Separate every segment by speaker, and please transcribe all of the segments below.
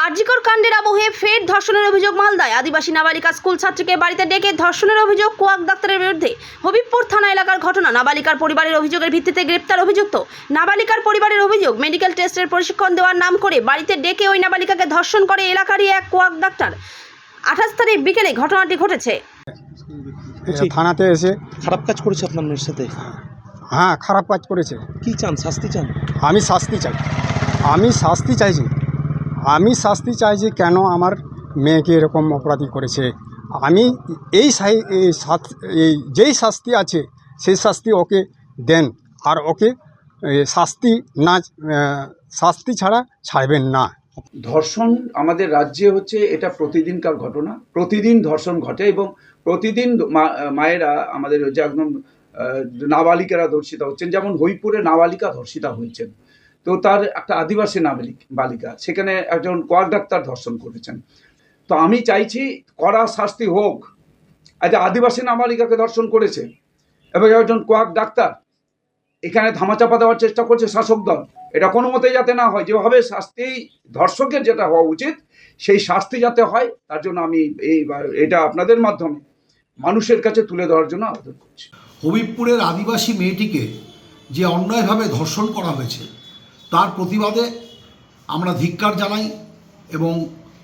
Speaker 1: আরজিকর কাণ্ডের আবহে ফের ধর্ষণের অভিযোগ মালদায়। আদিবাসী নাবালিকা স্কুল ছাত্রীকে বাড়িতে ডেকে ধর্ষণের অভিযোগ কোয়াক ডাক্তারের বিরুদ্ধে। হবিবপুর থানা এলাকার ঘটনা। নাবালিকার পরিবারের অভিযোগের ভিত্তিতে গ্রেপ্তার অভিযুক্ত। নাবালিকার পরিবারের অভিযোগ, মেডিকেল টেস্টের প্রশিক্ষণ দেওয়ার নাম করে বাড়িতে ডেকে ওই নাবালিকাকে ধর্ষণ করে এলাকারই এক কোয়াক ডাক্তার। 28 তারিখ বিকেলে ঘটনাটি ঘটেছে।
Speaker 2: থানাতে এসে
Speaker 3: খারাপ কাজ করেছে আপনার মেয়ের সাথে?
Speaker 2: হ্যাঁ, খারাপ কাজ করেছে।
Speaker 3: কি চান? শাস্তি চান?
Speaker 2: আমি শাস্তি চাই। আমি শাস্তি চাইছি কেন আমার মেয়েকে এরকম অপরাধী করেছে। আমি যেই শাস্তি আছে সেই শাস্তি ওকে দেন, আর ওকে শাস্তি ছাড়া ছাড়বেন না।
Speaker 4: ধর্ষণ আমাদের রাজ্যে হচ্ছে এটা প্রতিদিনকার ঘটনা। প্রতিদিন ধর্ষণ ঘটে এবং প্রতিদিন মায়েরা আমাদের যে একদম নাবালিকারা ধর্ষিতা হচ্ছেন। যেমন হবিপুরে নাবালিকা ধর্ষিতা হয়েছেন, তো তার একটা আদিবাসী বালিকা, সেখানে একজন কোয়াক ডাক্তার ধর্ষণ করেছেন। তো আমি চাইছি কড়া শাস্তি হোক। আজ আদিবাসী নাবালিকাকে ধর্ষণ করেছে এবং একজন কোয়াক ডাক্তার এখানে ধামাচাপা দেওয়ার চেষ্টা করছে শাসক দল। এটা কোনো মতেই যাতে না হয়। যেভাবে শাস্তি ধর্ষকের যেটা হওয়া উচিত সেই শাস্তি যাতে হয়, তার জন্য আমি এটা আপনাদের মাধ্যমে মানুষের কাছে তুলে ধরার জন্য আবেদন করছি।
Speaker 5: হবিবপুরের আদিবাসী মেয়েটিকে যে অন্যায়ভাবে ধর্ষণ করা হয়েছে তার প্রতিবাদে আমরা ধিক্কার জানাই এবং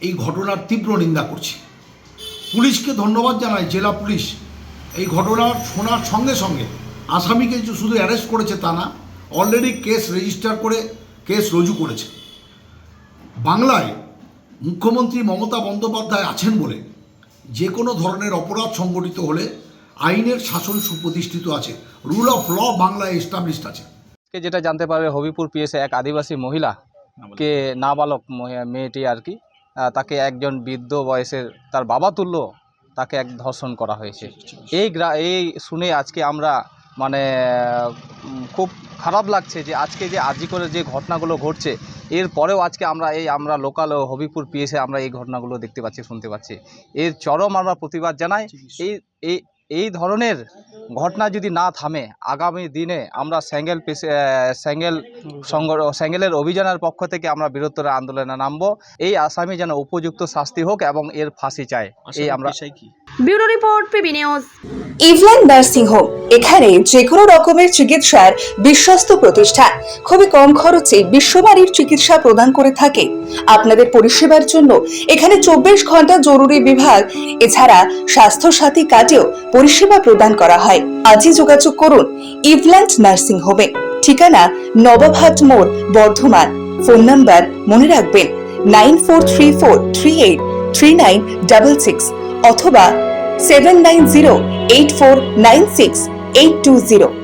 Speaker 5: এই ঘটনার তীব্র নিন্দা করছি। পুলিশকে ধন্যবাদ জানাই। জেলা পুলিশ এই ঘটনার শোনার সঙ্গে সঙ্গে আসামিকে শুধু অ্যারেস্ট করেছে তা না, অলরেডি কেস রেজিস্টার করে কেস রুজু করেছে। বাংলায় মুখ্যমন্ত্রী মমতা বন্দ্যোপাধ্যায় আছেন বলে যে কোনো ধরনের অপরাধ সংগঠিত হলে আইনের শাসন সুপ্রতিষ্ঠিত আছে, রুল অফ ল বাংলায় এস্টাবলিশড আছে।
Speaker 6: যেটা জানতে পারবে, হবিপুর পিএসে এক আদিবাসী মহিলাকে, নাবালক মেয়েটি আর কি, তাকে একজন বৃদ্ধ বয়সের তার বাবা তুল্য তাকে এক ধর্ষণ করা হয়েছে। এই শুনে আজকে আমরা খুব খারাপ লাগছে যে আজকে যে আরজিকরের যে ঘটনাগুলো ঘটছে, এরপরেও আজকে আমরা লোকাল হবিপুর পিএসে আমরা এই ঘটনাগুলো দেখতে পাচ্ছি, শুনতে পাচ্ছি। এর চরম আমরা প্রতিবাদ জানাই। এই ধরনের ঘটনা যদি না থামে, আগামী দিনে আমরা স্যাঙ্গেলের অভিযানের পক্ষ থেকে আমরা বৃহত্তর আন্দোলনে নামবো। এই আসামি যেন উপযুক্ত শাস্তি হোক এবং এর ফাঁসি চাই। এই আমরা
Speaker 1: ব্যুরো রিপোর্ট, পিবি নিউজ।
Speaker 7: ইভল্যান্ড নার্সিং হোম, এখানে যে কোনো রকমের চিকিৎসার বিশ্বস্ত প্রতিষ্ঠান। খুবই কম খরচে বিশ্বমানের চিকিৎসা প্রদান করে থাকে। আপনাদের পরিষেবার জন্য এখানে 24 ঘন্টা জরুরি বিভাগ, এছাড়া স্বাস্থ্য সাথী কার্ডেও পরিষেবা প্রদান করা হয়। আজই যোগাযোগ করুন ইভল্যান্ড নার্সিং হোমে। ঠিকানা নবাবহাট মোড়, বর্ধমান। ফোন নাম্বার মনে রাখবেন 9434383966 অথবা 7908496820।